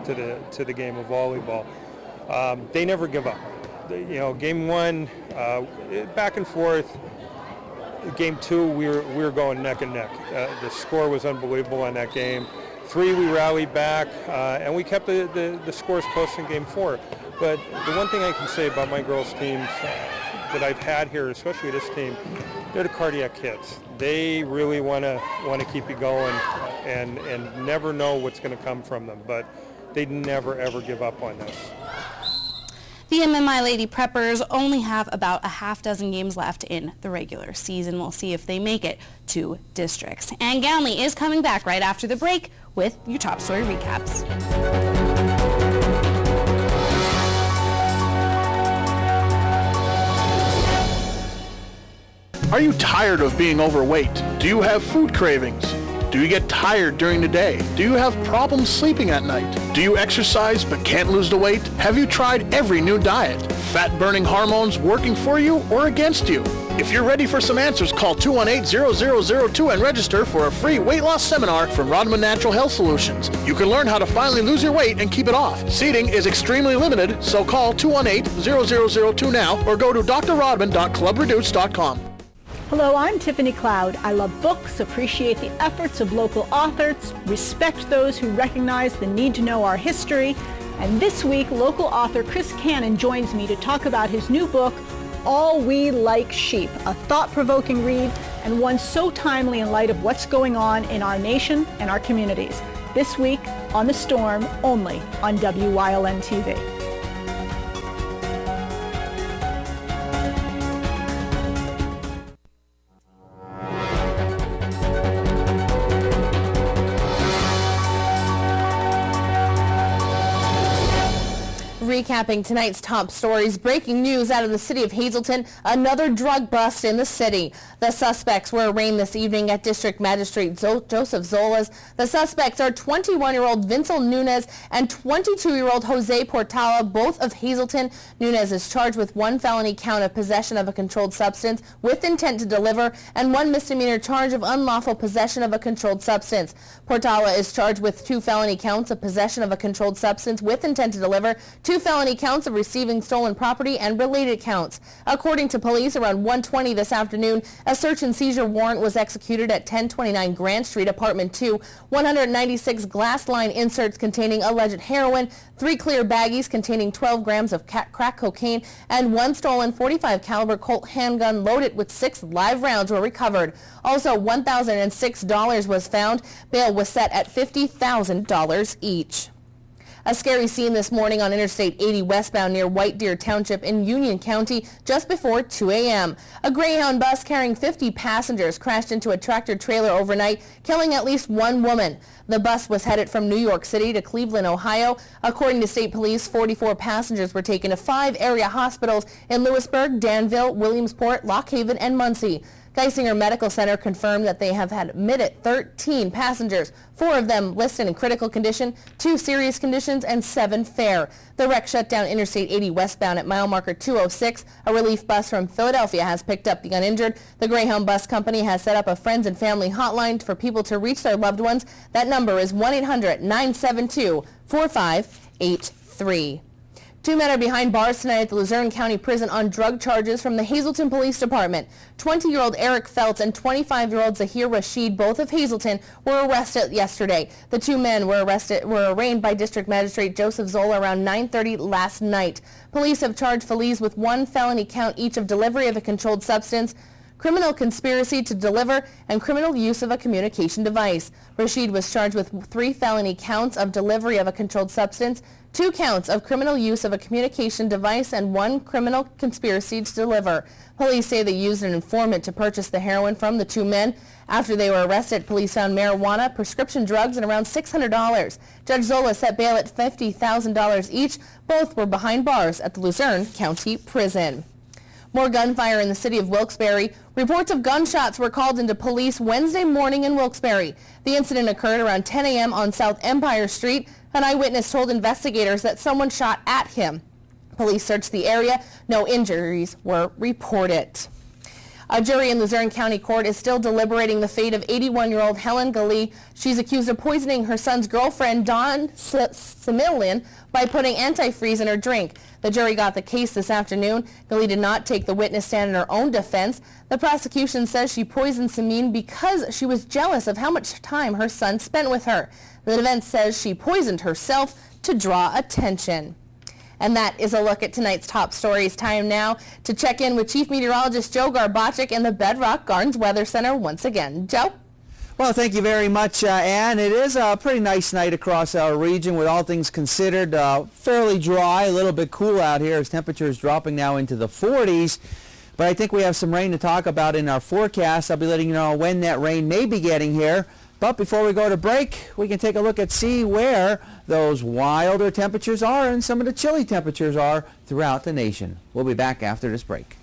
to the game of volleyball. They never give up. Game 1, back and forth. Game 2, we were going neck and neck. The score was unbelievable on that game. 3, we rallied back, and we kept the scores close in Game 4. But the one thing I can say about my girls' teams that I've had here, especially this team, they're the cardiac kids. They really want to keep you going and never know what's going to come from them. But they never, ever give up on this. The MMI Lady Preppers only have about a half dozen games left in the regular season. We'll see if they make it to districts. Ann Gownley is coming back right after the break with your top story recaps. Are you tired of being overweight? Do you have food cravings? Do you get tired during the day? Do you have problems sleeping at night? Do you exercise but can't lose the weight? Have you tried every new diet? Fat-burning hormones working for you or against you? If you're ready for some answers, call 218-0002 and register for a free weight loss seminar from Rodman Natural Health Solutions. You can learn how to finally lose your weight and keep it off. Seating is extremely limited, so call 218-0002 now or go to drrodman.clubreduce.com. Hello, I'm Tiffany Cloud. I love books, appreciate the efforts of local authors, respect those who recognize the need to know our history, and this week, local author Chris Cannon joins me to talk about his new book, All We Like Sheep, a thought-provoking read and one so timely in light of what's going on in our nation and our communities. This week on The Storm, only on WYLN TV. Recapping tonight's top stories, breaking news out of the city of Hazleton, another drug bust in the city. The suspects were arraigned this evening at District Magistrate Joseph Zolas. The suspects are 21-year-old Vincel Nunez and 22-year-old Jose Portala, both of Hazleton. Nunez is charged with 1 felony count of possession of a controlled substance with intent to deliver and 1 misdemeanor charge of unlawful possession of a controlled substance. Portala is charged with 2 felony counts of possession of a controlled substance with intent to deliver, 2 felony counts of receiving stolen property, and related counts. According to police, around 1:20 this afternoon, a search and seizure warrant was executed at 1029 Grant Street, Apartment 2. 196 glass line inserts containing alleged heroin, 3 clear baggies containing 12 grams of crack cocaine, and 1 stolen .45 caliber Colt handgun loaded with 6 live rounds were recovered. Also, $1,006 was found. Bail was set at $50,000 each. A scary scene this morning on Interstate 80 westbound near White Deer Township in Union County just before 2 a.m. A Greyhound bus carrying 50 passengers crashed into a tractor trailer overnight, killing at least 1 woman. The bus was headed from New York City to Cleveland, Ohio. According to state police, 44 passengers were taken to 5 area hospitals in Lewisburg, Danville, Williamsport, Lock Haven, and Muncie. Geisinger Medical Center confirmed that they have had admitted 13 passengers, 4 of them listed in critical condition, 2 serious conditions, and 7 fair. The wreck shut down Interstate 80 westbound at mile marker 206. A relief bus from Philadelphia has picked up the uninjured. The Greyhound Bus Company has set up a friends and family hotline for people to reach their loved ones. That number is 1-800-972-4583. 2 men are behind bars tonight at the Luzerne County Prison on drug charges from the Hazleton Police Department. 20-year-old Eric Feltz and 25-year-old Zahir Rashid, both of Hazleton, were arrested yesterday. The 2 men were arraigned by District Magistrate Joseph Zola around 9:30 last night. Police have charged Feliz with 1 felony count each of delivery of a controlled substance, criminal conspiracy to deliver, and criminal use of a communication device. Rashid was charged with 3 felony counts of delivery of a controlled substance, 2 counts of criminal use of a communication device, and 1 criminal conspiracy to deliver. Police say they used an informant to purchase the heroin from the 2 men. After they were arrested, police found marijuana, prescription drugs, and around $600. Judge Zola set bail at $50,000 each. Both were behind bars at the Luzerne County Prison. More gunfire in the city of Wilkes-Barre. Reports of gunshots were called into police Wednesday morning in Wilkes-Barre. The incident occurred around 10 a.m. on South Empire Street. An eyewitness told investigators that someone shot at him. Police searched the area. No injuries were reported. A jury in Luzerne County Court is still deliberating the fate of 81-year-old Helen Galli. She's accused of poisoning her son's girlfriend, Dawn Similian, by putting antifreeze in her drink. The jury got the case this afternoon. Galli did not take the witness stand in her own defense. The prosecution says she poisoned Simine because she was jealous of how much time her son spent with her. The defense says she poisoned herself to draw attention. And that is a look at tonight's top stories. Time now to check in with Chief Meteorologist Joe Garbacic in the Bedrock Gardens Weather Center once again. Joe? Well, thank you very much, Ann. It is a pretty nice night across our region with all things considered. Fairly dry, a little bit cool out here as temperatures dropping now into the 40s. But I think we have some rain to talk about in our forecast. I'll be letting you know when that rain may be getting here. But before we go to break, we can take a look at see where those wilder temperatures are and some of the chilly temperatures are throughout the nation. We'll be back after this break.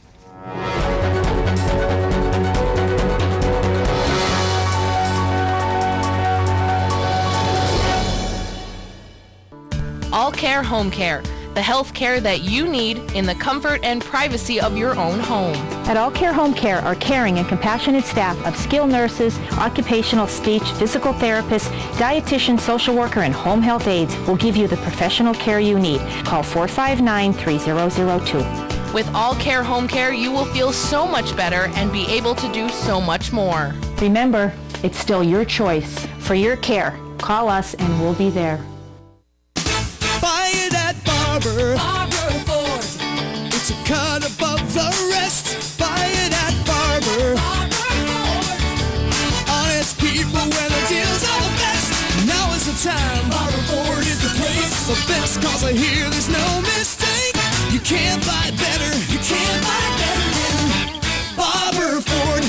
All Care Home Care, the health care that you need in the comfort and privacy of your own home. At All Care Home Care, our caring and compassionate staff of skilled nurses, occupational speech, physical therapists, dietitian, social worker, and home health aides will give you the professional care you need. Call 459-3002. With All Care Home Care, you will feel so much better and be able to do so much more. Remember, it's still your choice. For your care, call us and we'll be there. Buy it at Barber Ford. It's a cut above the rest. Buy it at Barber Ford. Honest people where the deals are the best. Now is the time. Barber Ford is the place. The best cause I hear there's no mistake. You can't buy better. You can't buy better than Barber Ford.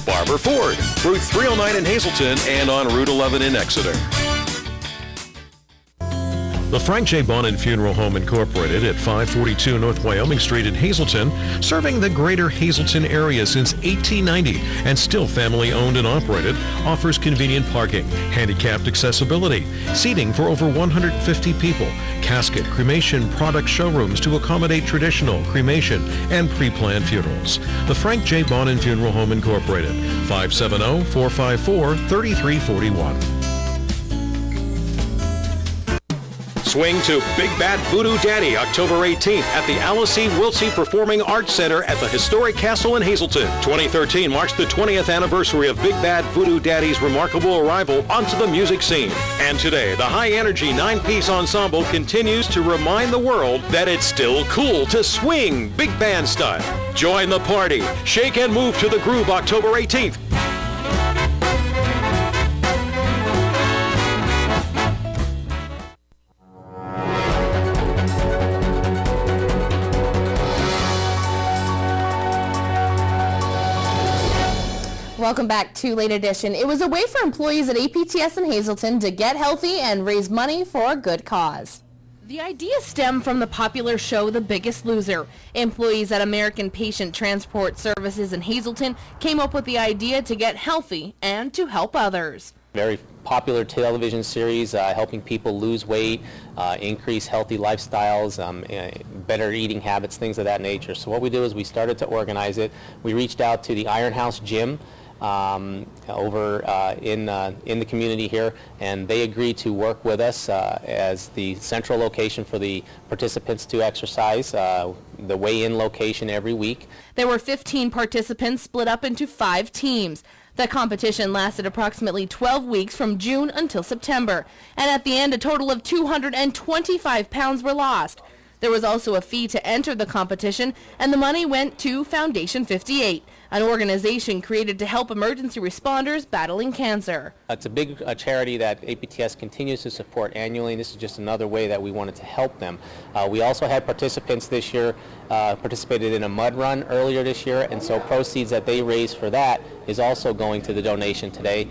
Barber Ford, Route 309 in Hazleton and on Route 11 in Exeter. The Frank J. Bonin Funeral Home Incorporated at 542 North Wyoming Street in Hazleton, serving the greater Hazleton area since 1890 and still family owned and operated, offers convenient parking, handicapped accessibility, seating for over 150 people, casket, cremation product showrooms to accommodate traditional, cremation, and pre-planned funerals. The Frank J. Bonin Funeral Home Incorporated, 570-454-3341. Swing to Big Bad Voodoo Daddy October 18th at the Alice E. Wiltsey Performing Arts Center at the Historic Castle in Hazleton. 2013 marks the 20th anniversary of Big Bad Voodoo Daddy's remarkable arrival onto the music scene. And today, the high-energy 9-piece ensemble continues to remind the world that it's still cool to swing big band style. Join the party. Shake and move to the groove October 18th. Welcome back to Late Edition. It was a way for employees at APTS in Hazleton to get healthy and raise money for a good cause. The idea stemmed from the popular show The Biggest Loser. Employees at American Patient Transport Services in Hazleton came up with the idea to get healthy and to help others. Very popular television series helping people lose weight, increase healthy lifestyles, better eating habits, things of that nature. So what we do is we started to organize it. We reached out to the Iron House Gym over in the community here, and they agreed to work with us as the central location for the participants to exercise, the weigh-in location every week. There were 15 participants split up into 5 teams. The competition lasted approximately 12 weeks from June until September, and at the end a total of 225 pounds were lost. There was also a fee to enter the competition, and the money went to Foundation 58, an organization created to help emergency responders battling cancer. It's a big charity that APTS continues to support annually, and this is just another way that we wanted to help them. We also had participants this year participated in a mud run earlier this year, and so proceeds that they raised for that is also going to the donation today.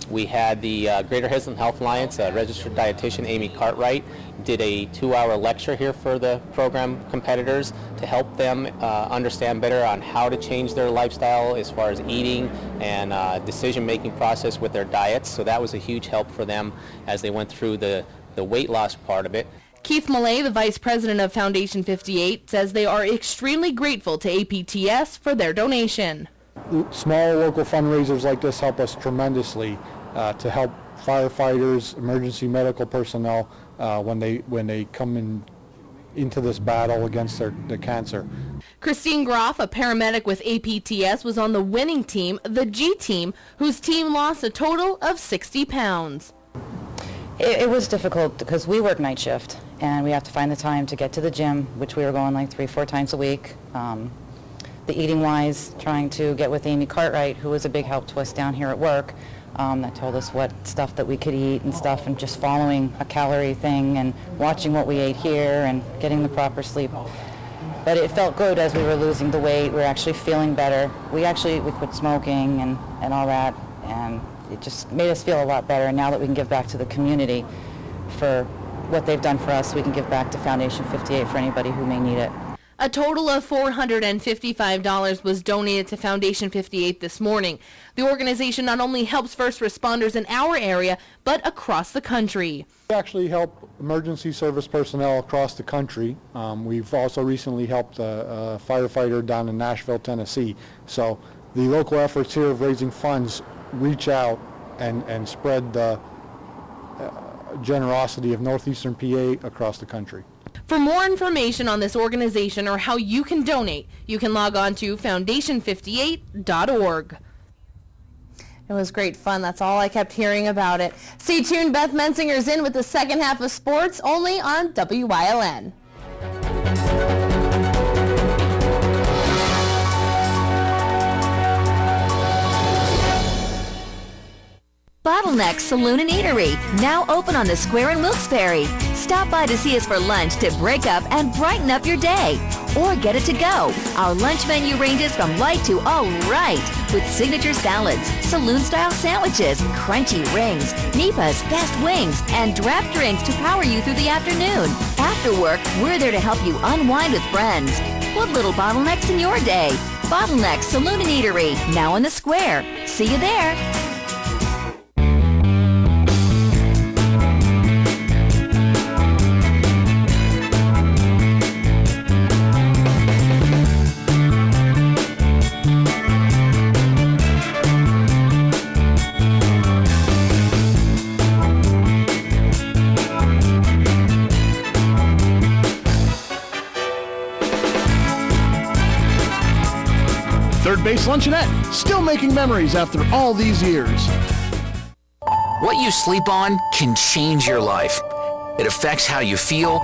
We had the Greater Hazleton Health Alliance, registered dietitian Amy Cartwright, did a 2-hour lecture here for the program competitors to help them understand better on how to change their lifestyle as far as eating and decision-making process with their diets. So that was a huge help for them as they went through the weight loss part of it. Keith Millay, the vice president of Foundation 58, says they are extremely grateful to APTS for their donation. Small local fundraisers like this help us tremendously to help firefighters, emergency medical personnel when they come into this battle against the cancer. Christine Groff, a paramedic with APTS, was on the winning team, the G team, whose team lost a total of 60 pounds. It was difficult because we work night shift and we have to find the time to get to the gym, which we were going like 3-4 times a week. The eating wise, trying to get with Amy Cartwright, who was a big help to us down here at work, that told us what stuff that we could eat and stuff, and just following a calorie thing and watching what we ate here and getting the proper sleep. But it felt good as we were losing the weight. We were actually feeling better. We quit smoking and all that, and it just made us feel a lot better. And now that we can give back to the community for what they've done for us, we can give back to Foundation 58 for anybody who may need it. A total of $455 was donated to Foundation 58 this morning. The organization not only helps first responders in our area, but across the country. We actually help emergency service personnel across the country. We've also recently helped a firefighter down in Nashville, Tennessee. So the local efforts here of raising funds reach out and spread the generosity of Northeastern PA across the country. For more information on this organization or how you can donate, you can log on to foundation58.org. It was great fun. That's all I kept hearing about it. Stay tuned. Beth Mensinger's in with the second half of sports, only on WYLN. Bottleneck Saloon and Eatery, now open on the Square in Wilkes-Barre. Stop by to see us for lunch to break up and brighten up your day. Or get it to go. Our lunch menu ranges from light to all right, with signature salads, saloon-style sandwiches, crunchy rings, Nipa's best wings, and draft drinks to power you through the afternoon. After work, we're there to help you unwind with friends. Put little bottlenecks in your day. Bottleneck Saloon and Eatery, now on the Square. See you there. Third Base Luncheonette, still making memories after all these years. What you sleep on can change your life. It affects how you feel,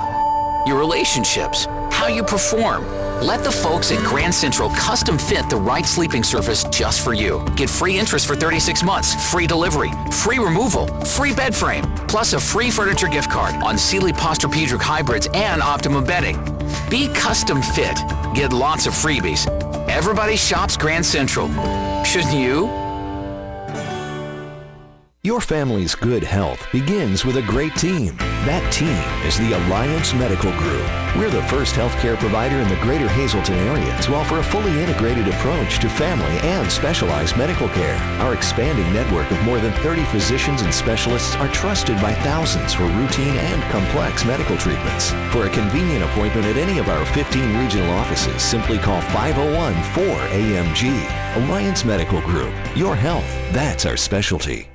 your relationships, how you perform. Let the folks at Grand Central custom fit the right sleeping surface just for you. Get free interest for 36 months, free delivery, free removal, free bed frame, plus a free furniture gift card on Sealy Posturepedic hybrids and Optimum bedding. Be custom fit. Get lots of freebies. Everybody shops Grand Central. Shouldn't you? Your family's good health begins with a great team. That team is the Alliance Medical Group. We're the first healthcare provider in the greater Hazleton area to offer a fully integrated approach to family and specialized medical care. Our expanding network of more than 30 physicians and specialists are trusted by thousands for routine and complex medical treatments. For a convenient appointment at any of our 15 regional offices, simply call 501-4AMG. Alliance Medical Group. Your health, that's our specialty.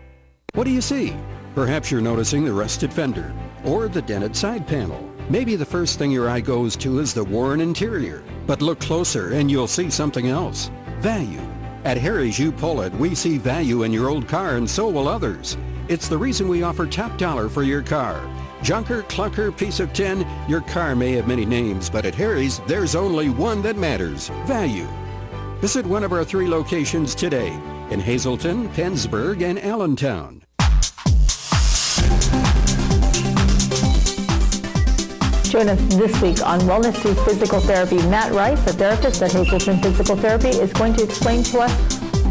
What do you see? Perhaps you're noticing the rusted fender or the dented side panel. Maybe the first thing your eye goes to is the worn interior. But look closer and you'll see something else. Value. At Harry's U-Pull-It, we see value in your old car and so will others. It's the reason we offer top dollar for your car. Junker, clunker, piece of tin, your car may have many names, but at Harry's, there's only one that matters. Value. Visit one of our 3 locations today in Hazleton, Pennsburg, and Allentown. Join us this week on Wellness Through Physical Therapy. Matt Rice, a therapist at Hazleton Physical Therapy, is going to explain to us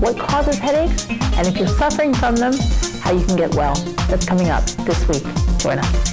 what causes headaches and if you're suffering from them, how you can get well. That's coming up this week. Join us.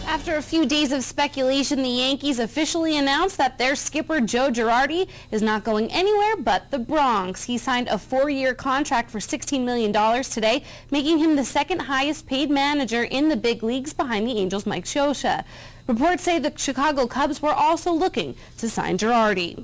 After a few days of speculation, the Yankees officially announced that their skipper Joe Girardi is not going anywhere but the Bronx. He signed a 4-year contract for $16 million today, making him the second highest paid manager in the big leagues behind the Angels' Mike Scioscia. Reports say the Chicago Cubs were also looking to sign Girardi.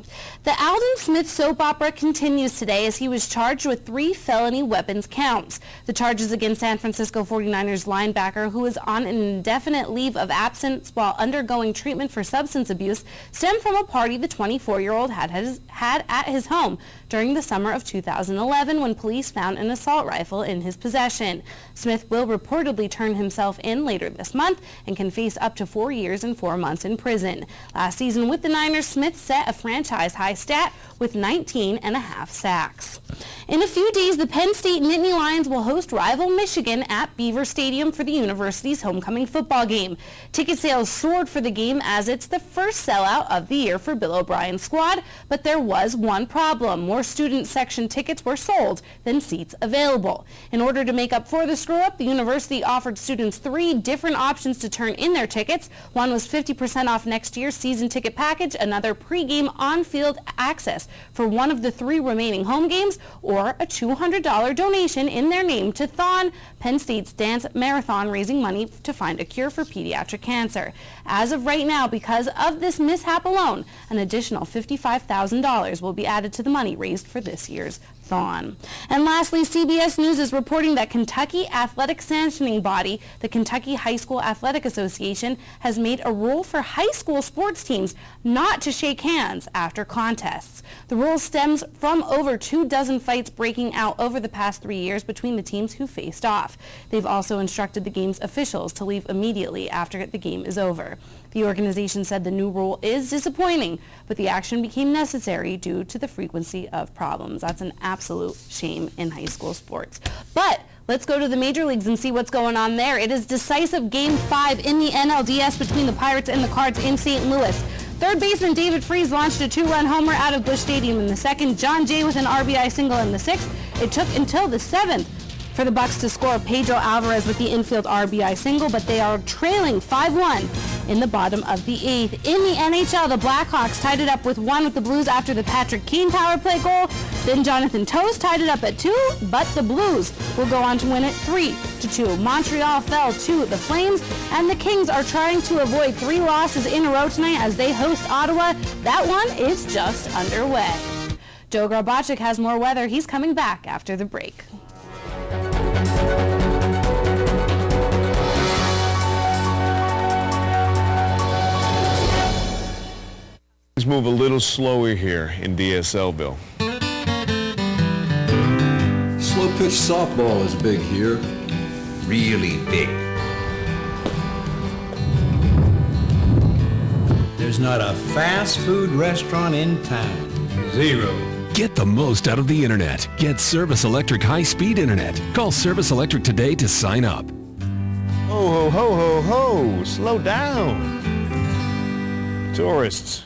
The Alden Smith soap opera continues today as he was charged with 3 felony weapons counts. The charges against San Francisco 49ers linebacker, who is on an indefinite leave of absence while undergoing treatment for substance abuse, stem from a party the 24-year-old had at his home during the summer of 2011 when police found an assault rifle in his possession. Smith will reportedly turn himself in later this month and can face up to 4 years and 4 months in prison. Last season with the Niners, Smith set a franchise-high stat with 19.5 sacks. In a few days, the Penn State Nittany Lions will host rival Michigan at Beaver Stadium for the university's homecoming football game. Ticket sales soared for the game as it's the first sellout of the year for Bill O'Brien's squad, but there was one problem. More student section tickets were sold than seats available. In order to make up for the screw-up, the university offered students 3 different options to turn in their tickets. One was 50% off next year's season ticket package, another pregame on-field access for one of the 3 remaining home games, or a $200 donation in their name to Thon, Penn State's dance marathon, raising money to find a cure for pediatric cancer. As of right now, because of this mishap alone, an additional $55,000 will be added to the money raised for this year's Thon. And lastly, CBS News is reporting that Kentucky athletic sanctioning body, the Kentucky High School Athletic Association, has made a rule for high school sports teams not to shake hands after contests. The rule stems from over 24 fights breaking out over the past 3 years between the teams who faced off. They've also instructed the game's officials to leave immediately after the game is over. The organization said the new rule is disappointing, but the action became necessary due to the frequency of problems. That's an absolute shame in high school sports. But let's go to the major leagues and see what's going on there. It is decisive Game 5 in the NLDS between the Pirates and the Cards in St. Louis. Third baseman David Freese launched a 2-run homer out of Busch Stadium in the second. John Jay with an RBI single in the 6th. It took until the 7th for the Bucks to score Pedro Alvarez with the infield RBI single, but they are trailing 5-1 in the bottom of the 8th. In the NHL, the Blackhawks tied it up with 1 with the Blues after the Patrick Kane power play goal. Then Jonathan Toews tied it up at 2, but the Blues will go on to win it 3-2. Montreal fell to the Flames, and the Kings are trying to avoid 3 losses in a row tonight as they host Ottawa. That one is just underway. Joe Graubachik has more weather. He's coming back after the break. Let's move a little slower here in DSLville. Slow pitch softball is big here. Really big. There's not a fast food restaurant in town. 0. Get the most out of the internet. Get Service Electric high-speed internet. Call Service Electric today to sign up. Ho, ho, ho, ho, ho. Slow down. Tourists.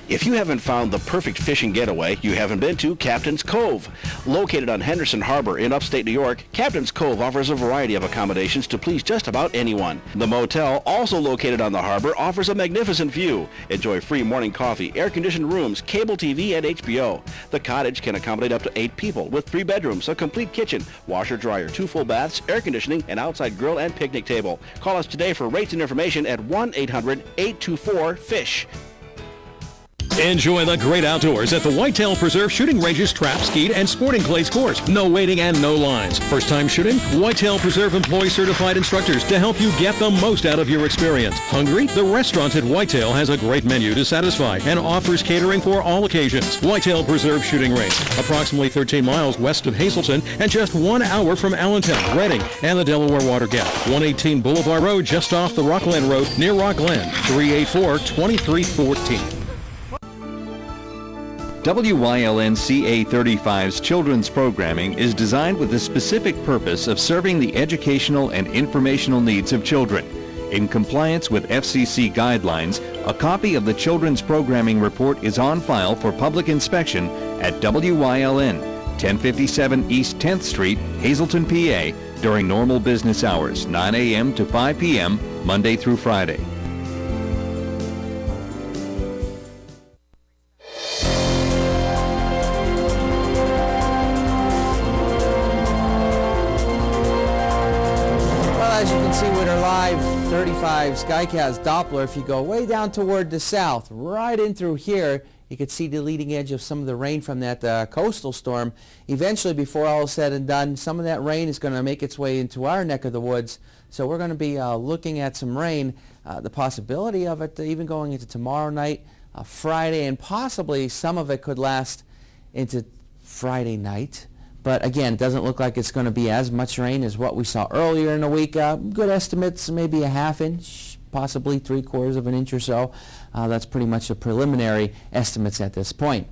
If you haven't found the perfect fishing getaway, you haven't been to Captain's Cove. Located on Henderson Harbor in upstate New York, Captain's Cove offers a variety of accommodations to please just about anyone. The motel, also located on the harbor, offers a magnificent view. Enjoy free morning coffee, air-conditioned rooms, cable TV, and HBO. The cottage can accommodate up to 8 people with 3 bedrooms, a complete kitchen, washer, dryer, 2 full baths, air conditioning, an outside grill, and picnic table. Call us today for rates and information at 1-800-824-FISH. Enjoy the great outdoors at the Whitetail Preserve Shooting Range's Trap, Skeet, and Sporting Clays course. No waiting and no lines. First time shooting? Whitetail Preserve employs certified instructors to help you get the most out of your experience. Hungry? The restaurant at Whitetail has a great menu to satisfy and offers catering for all occasions. Whitetail Preserve Shooting Range, approximately 13 miles west of Hazleton and just 1 hour from Allentown, Reading, and the Delaware Water Gap. 118 Boulevard Road, just off the Rockland Road near Rockland. 384-2314. WYLN CA35's children's programming is designed with the specific purpose of serving the educational and informational needs of children. In compliance with FCC guidelines, a copy of the children's programming report is on file for public inspection at WYLN, 1057 East 10th Street, Hazleton, PA, during normal business hours, 9 a.m. to 5 p.m., Monday through Friday. As you can see with our live 35 Skycast Doppler, if you go way down toward the south, right in through here, you can see the leading edge of some of the rain from that coastal storm. Eventually, before all is said and done, some of that rain is going to make its way into our neck of the woods. So we're going to be looking at some rain, the possibility of it even going into tomorrow night, Friday, and possibly some of it could last into Friday night. But again, it doesn't look like it's going to be as much rain as what we saw earlier in the week. Good estimates, maybe a ½ inch, possibly 3/4 of an inch or so. That's pretty much the preliminary estimates at this point.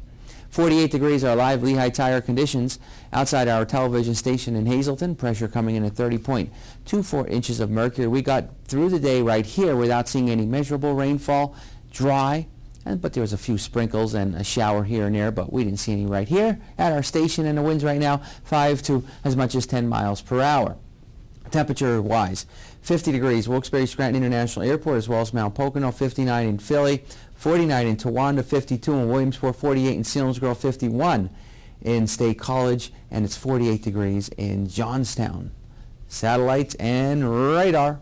48 degrees are live Lehigh Tire conditions outside our television station in Hazleton. Pressure coming in at 30.24 inches of mercury. We got through the day right here without seeing any measurable rainfall. Dry. But there was a few sprinkles and a shower here and there, but we didn't see any right here at our station, and the winds right now 5 to as much as 10 miles per hour. Temperature-wise, 50 degrees, Wilkes-Barre Scranton International Airport, as well as Mount Pocono, 59 in Philly, 49 in Towanda, 52 in Williamsport, 48 in Selinsgrove, 51 in State College, and it's 48 degrees in Johnstown. Satellites and radar.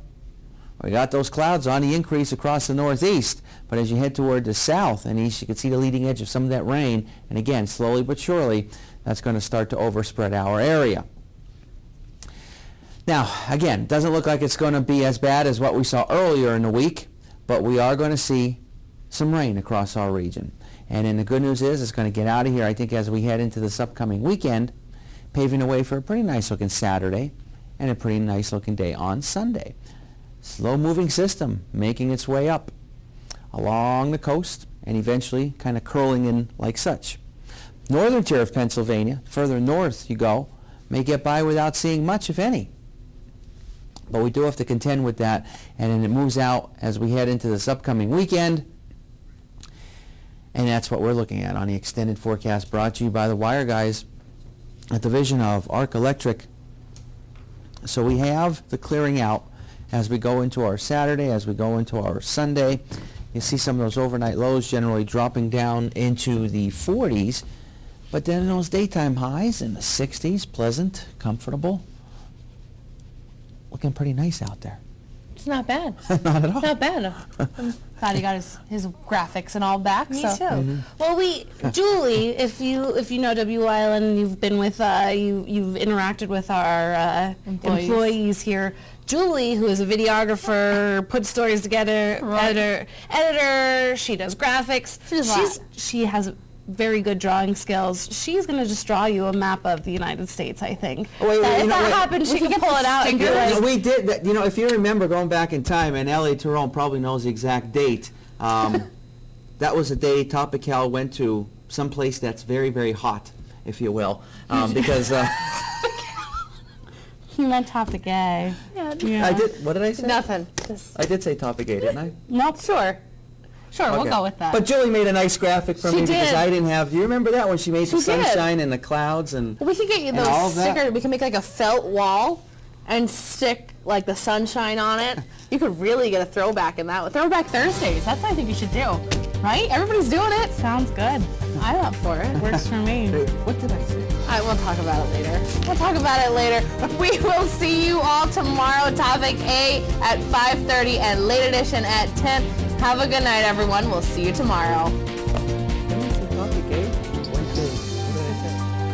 We got those clouds on the increase across the northeast, but as you head toward the south and east, you can see the leading edge of some of that rain, and again, slowly but surely, that's going to start to overspread our area. Now, again, it doesn't look like it's going to be as bad as what we saw earlier in the week, but we are going to see some rain across our region. And then the good news is it's going to get out of here, I think, as we head into this upcoming weekend, paving the way for a pretty nice-looking Saturday and a pretty nice-looking day on Sunday. Slow-moving system making its way up along the coast and eventually kind of curling in like such. Northern tier of Pennsylvania, further north you go, may get by without seeing much, if any. But we do have to contend with that, and then it moves out as we head into this upcoming weekend. And that's what we're looking at on the extended forecast brought to you by the Wire Guys, a division of Arc Electric. So we have the clearing out as we go into our Saturday, as we go into our Sunday. You see some of those overnight lows generally dropping down into the 40s, but then those daytime highs in the 60s, pleasant, comfortable, looking pretty nice out there. It's not bad. Not at all. Not bad. I'm glad he got his graphics and all back. Me so. too. Mm-hmm. Well, Julie, if you know WYLN and you've been with you've interacted with our employees here. Julie, who is a videographer, puts stories together, editor, she does graphics. She has very good drawing skills. She's going to just draw you a map of the United States, I think. If that happens, she can pull it out and be like... We did that, if you remember going back in time, and Elliot Tyrone probably knows the exact date, that was the day Topical went to some place that's very, very hot. if you will, because You meant topic A. I did. What did I say? Nothing. I did say topic A, didn't I? Nope. Sure, we'll Okay. go with that. But Julie made a nice graphic for She me because did. I didn't have. Do you remember that when she made the She did. sunshine and the clouds and? We could get you and all of those that? stickers. We can make like a felt wall and stick like the sunshine on it. You could really get a throwback in that. Throwback Thursdays. That's what I think you should do. Right? Everybody's doing it. Sounds good. I'm up for it. Works for me. What did I say? All right, we'll talk about it later. We will see you all tomorrow. Topic A at 5:30 and late edition at 10. Have a good night, everyone. We'll see you tomorrow. Didn't I say topic A? What did I say?